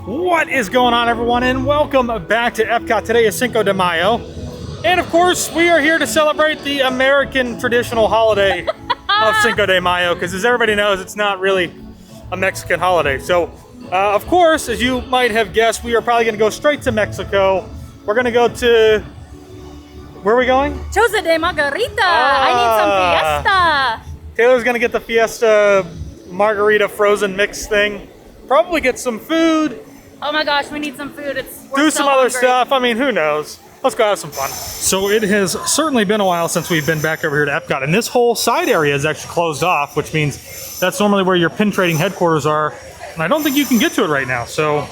What is going on, everyone, and welcome back to Epcot. Today is Cinco de Mayo, and of course we are here to celebrate the American traditional holiday of Cinco de Mayo, because as everybody knows, it's not really a Mexican holiday. So of course, as you might have guessed, we are probably going to go straight to Mexico. We're going to go to, where are we going? Chozode Margarita. I need some fiesta. Taylor's going to get the Fiesta Margarita frozen mix thing. Probably get some food. Oh my gosh, we need some food. Do some other stuff. I mean, who knows? Let's go have some fun. So it has certainly been a while since we've been back over here to Epcot, and this whole side area is actually closed off, which means that's normally where your pin trading headquarters are, and I don't think you can get to it right now. So,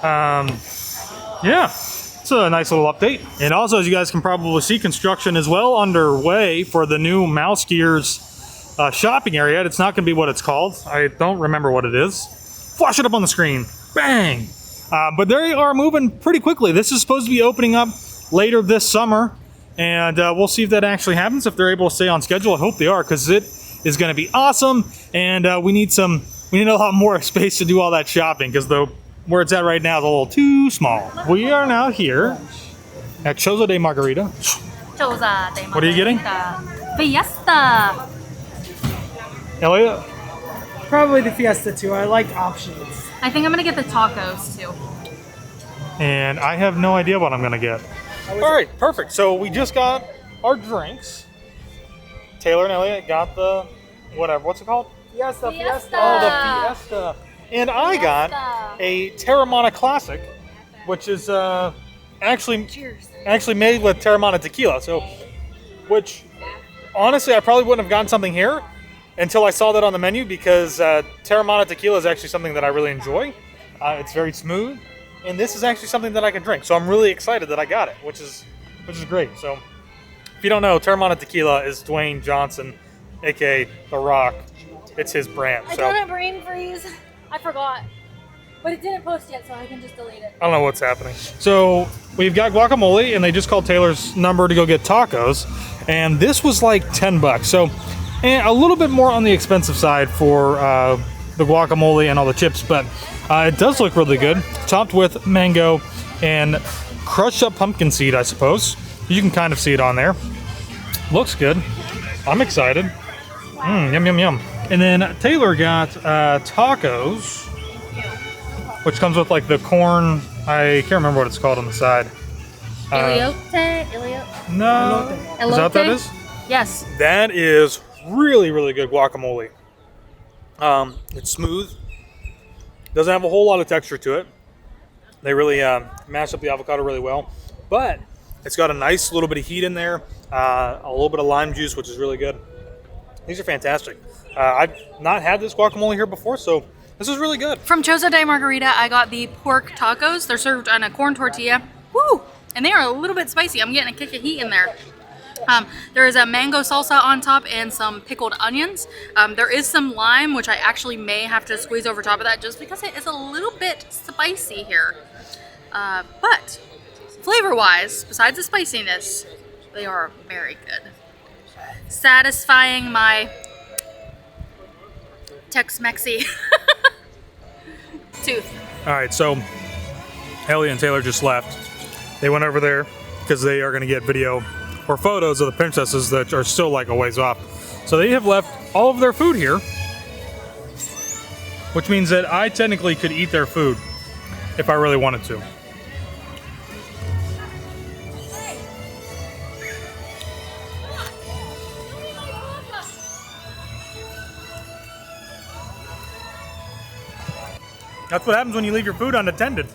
yeah, it's a nice little update. And also, as you guys can probably see, construction is well underway for the new Mouse Gears shopping area. It's not going to be what it's called. I don't remember what it is. Flash it up on the screen. Bang! But they are moving pretty quickly. This is supposed to be opening up later this summer, and we'll see if that actually happens, if they're able to stay on schedule. I hope they are, because it is going to be awesome, and we need a lot more space to do all that shopping, because where it's at right now is a little too small. We are now here at Chozode Margarita. Chozode Margarita. What are you getting? Fiesta. Elliot? Probably the Fiesta too. I like options. I think I'm gonna get the tacos too. And I have no idea what I'm gonna get. All right, perfect. So we just got our drinks. Taylor and Elliot got the whatever. What's it called? Fiesta. Oh, the Fiesta. And I got a Terramana Classic, which is actually made with Terramana tequila. So, which honestly, I probably wouldn't have gotten something here until I saw that on the menu, because Terramana tequila is actually something that I really enjoy. It's very smooth, and this is actually something that I can drink. So I'm really excited that I got it, which is great. So if you don't know, Terramana tequila is Dwayne Johnson, aka The Rock. It's his brand. I got a brain freeze. I forgot, but it didn't post yet, so I can just delete it. I don't know what's happening. So we've got guacamole, and they just called Taylor's number to go get tacos, and this was like $10. So. And a little bit more on the expensive side for the guacamole and all the chips, but it does look really good. Topped with mango and crushed up pumpkin seed, I suppose. You can kind of see it on there. Looks good. I'm excited. Yum, yum, yum. And then Taylor got tacos, which comes with like the corn. I can't remember what it's called on the side. Elote? No. Elote? Is that what that is? Yes. That is really, really good guacamole. It's smooth. Doesn't have a whole lot of texture to it. They really mash up the avocado really well. But it's got a nice little bit of heat in there. A little bit of lime juice, which is really good. These are fantastic. I've not had this guacamole here before, so this is really good. From Chozode Margarita, I got the pork tacos. They're served on a corn tortilla. Woo! And they are a little bit spicy. I'm getting a kick of heat in there. There is a mango salsa on top and some pickled onions. There is some lime, which I actually may have to squeeze over top of that just because it is a little bit spicy here. But flavor-wise, besides the spiciness, they are very good. Satisfying my Tex-Mexy tooth. All right, so Ellie and Taylor just left. They went over there because they are going to get video or photos of the princesses that are still like a ways off. So they have left all of their food here, which means that I technically could eat their food if I really wanted to. That's what happens when you leave your food unattended.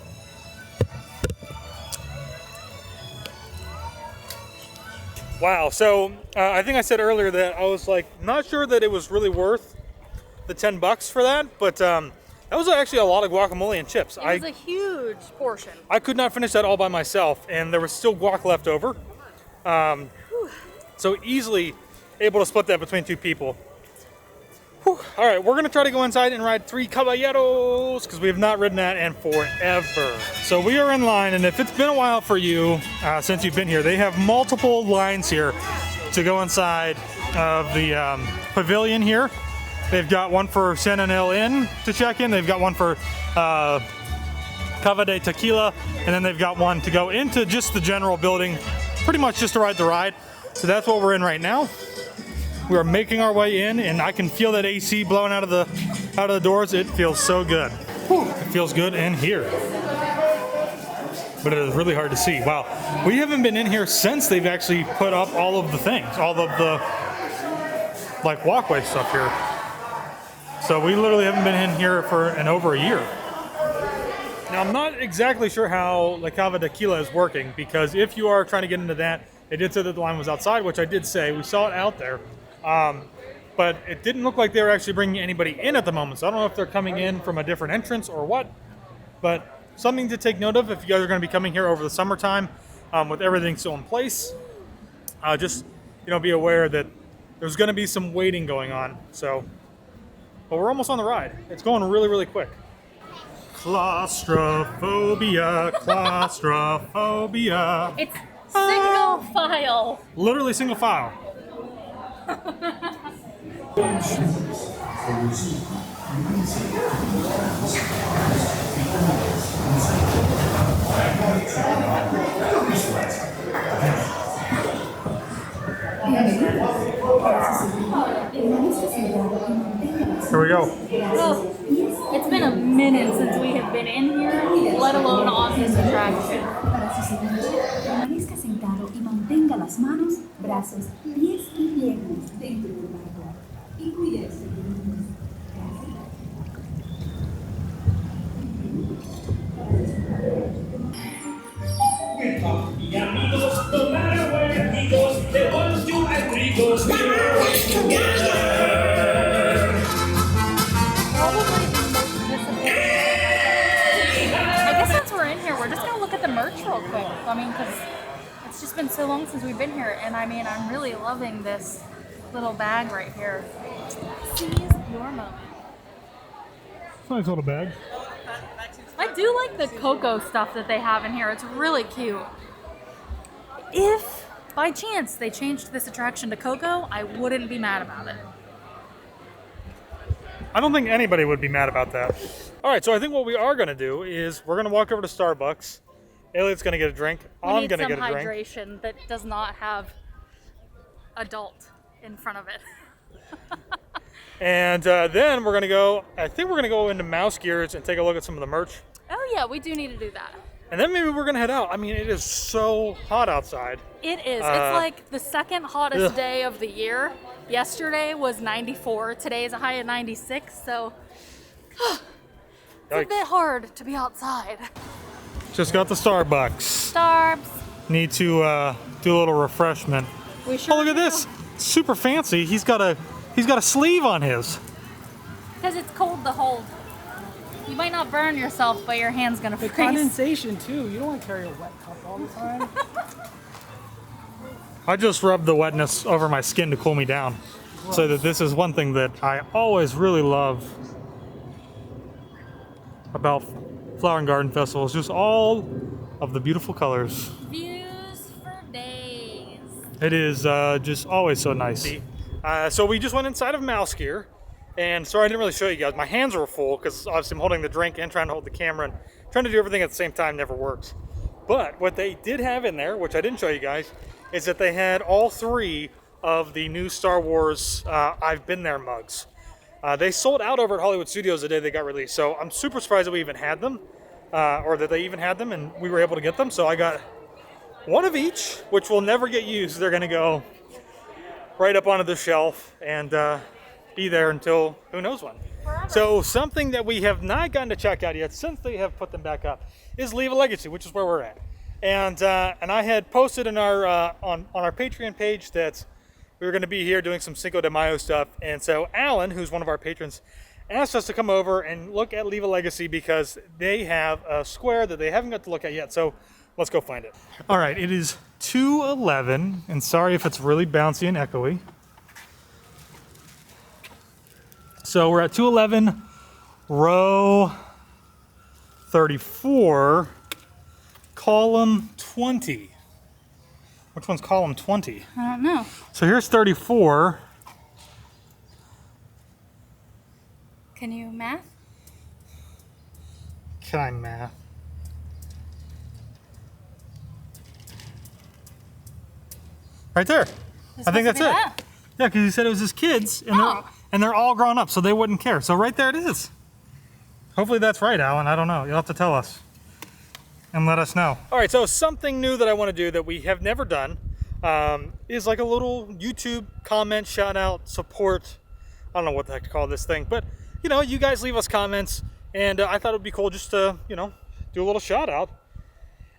Wow, so I think I said earlier that I was like not sure that it was really worth the $10 for that, but that was actually a lot of guacamole and chips. It was a huge portion. I could not finish that all by myself, and there was still guac left over. So easily able to split that between two people. Whew. All right, we're gonna try to go inside and ride 3 Caballeros because we have not ridden that in forever. So we are in line, and if it's been a while for you since you've been here, they have multiple lines here to go inside of the pavilion here. They've got one for San Anel Inn to check in. They've got one for Cava de Tequila, and then they've got one to go into just the general building, pretty much just to ride the ride. So that's what we're in right now. We are making our way in, and I can feel that AC blowing out of the doors. It feels so good. It feels good in here. But it is really hard to see. Wow. We haven't been in here since they've actually put up all of the things, all of the like walkway stuff here. So we literally haven't been in here for over a year. Now I'm not exactly sure how La Cava Tequila is working, because if you are trying to get into that, they did say that the line was outside, which I did say. We saw it out there. But it didn't look like they were actually bringing anybody in at the moment. So I don't know if they're coming in from a different entrance or what. But something to take note of if you guys are going to be coming here over the summertime with everything still in place. Just, be aware that there's going to be some waiting going on. So, but we're almost on the ride. It's going really, really quick. Claustrophobia, claustrophobia. It's single file. Literally single file. Here we go. Oh, it's been a minute since we have been in here, let alone on this attraction. Permanezca sentado y mantenga las manos, brazos, pies y piernas dentro del barco. Y cuídese de los. Y amigos, no matter where he goes, the 1, 2, and 3 goes together. I guess since we're in here, we're just gonna look at the merch real quick. I mean, because it's just been so long since we've been here, and I mean, I'm really loving this little bag right here. Seize your moment. Nice little bag. I do like the cocoa stuff that they have in here. It's really cute. If by chance they changed this attraction to cocoa, I wouldn't be mad about it. I don't think anybody would be mad about that. All right, so I think what we are going to do is we're going to walk over to Starbucks. Elliot's going to get a drink. I'm going to get a drink. Hydration that does not have adult in front of it. And then we're going to go, I think we're going to go into Mouse Gears and take a look at some of the merch. Oh yeah, we do need to do that. And then maybe we're going to head out. I mean, it is so hot outside. It is. It's like the second hottest day of the year. Yesterday was 94. Today is a high of 96. So it's a bit hard to be outside. Just got the Starbucks. Starbs. Need to do a little refreshment. We sure Oh, look at this. Super fancy. He's got a sleeve on his. Because it's cold to hold. You might not burn yourself, but your hand's gonna The freeze. condensation too. You don't want to carry a wet cup all the time. I just rubbed the wetness over my skin to cool me down. So that this is one thing that I always really love about Flower and Garden Festivals, just all of the beautiful colors. Views for days. It is just always so nice. So we just went inside of Mouse Gear, and sorry I didn't really show you guys. My hands were full because obviously I'm holding the drink and trying to hold the camera, and trying to do everything at the same time never works. But what they did have in there, which I didn't show you guys, is that they had all 3 of the new Star Wars I've Been There mugs. They sold out over at Hollywood Studios the day they got released, so I'm super surprised that we even had them, or that they even had them and we were able to get them. So I got one of each, which will never get used. They're gonna go right up onto the shelf and be there until who knows when. Forever. So something that we have not gotten to check out yet since they have put them back up is Leave a Legacy, which is where we're at. And I had posted in our on our Patreon page that we were going to be here doing some Cinco de Mayo stuff. And so Alan, who's one of our patrons, asked us to come over and look at Leave a Legacy because they have a square that they haven't got to look at yet. So let's go find it. All right, it is 2:11, and sorry if it's really bouncy and echoey. So we're at 211, row 34, column 20. Which one's column 20? I don't know. So here's 34. Can you math? Can I math? Right there. I think that's it. That? Yeah, because he said it was his kids, and Oh. they're all grown up, so they wouldn't care. So right there it is. Hopefully that's right, Alan. I don't know. You'll have to tell us and let us know. All right, so something new that I want to do that we have never done is like a little YouTube comment, shout out, support. I don't know what the heck to call this thing, but you know, you guys leave us comments, and I thought it would be cool just to, you know, do a little shout out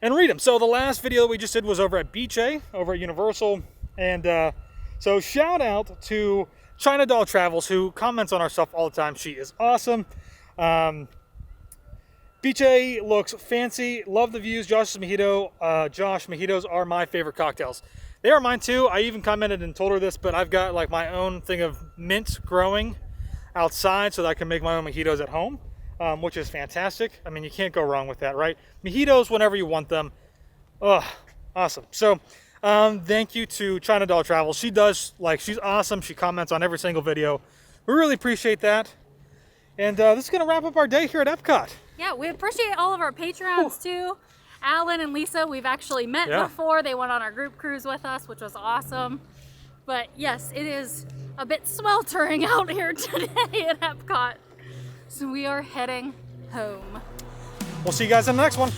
and read them. So the last video that we just did was over at Beach A, over at Universal, and so shout out to China Doll Travels, who comments on our stuff all the time. She is awesome. Beach A looks fancy. Love the views. Josh's mojito. Josh, mojitos are my favorite cocktails. They are mine too. I even commented and told her this, but I've got like my own thing of mint growing outside so that I can make my own mojitos at home, which is fantastic. I mean, you can't go wrong with that, right? Mojitos whenever you want them. Ugh, awesome. So thank you to China Doll Travel. She does, like, she's awesome. She comments on every single video. We really appreciate that. And this is going to wrap up our day here at Epcot. Yeah, we appreciate all of our Patreons too. Alan and Lisa, we've actually met before. They went on our group cruise with us, which was awesome. But yes, it is a bit sweltering out here today at Epcot. So we are heading home. We'll see you guys in the next one.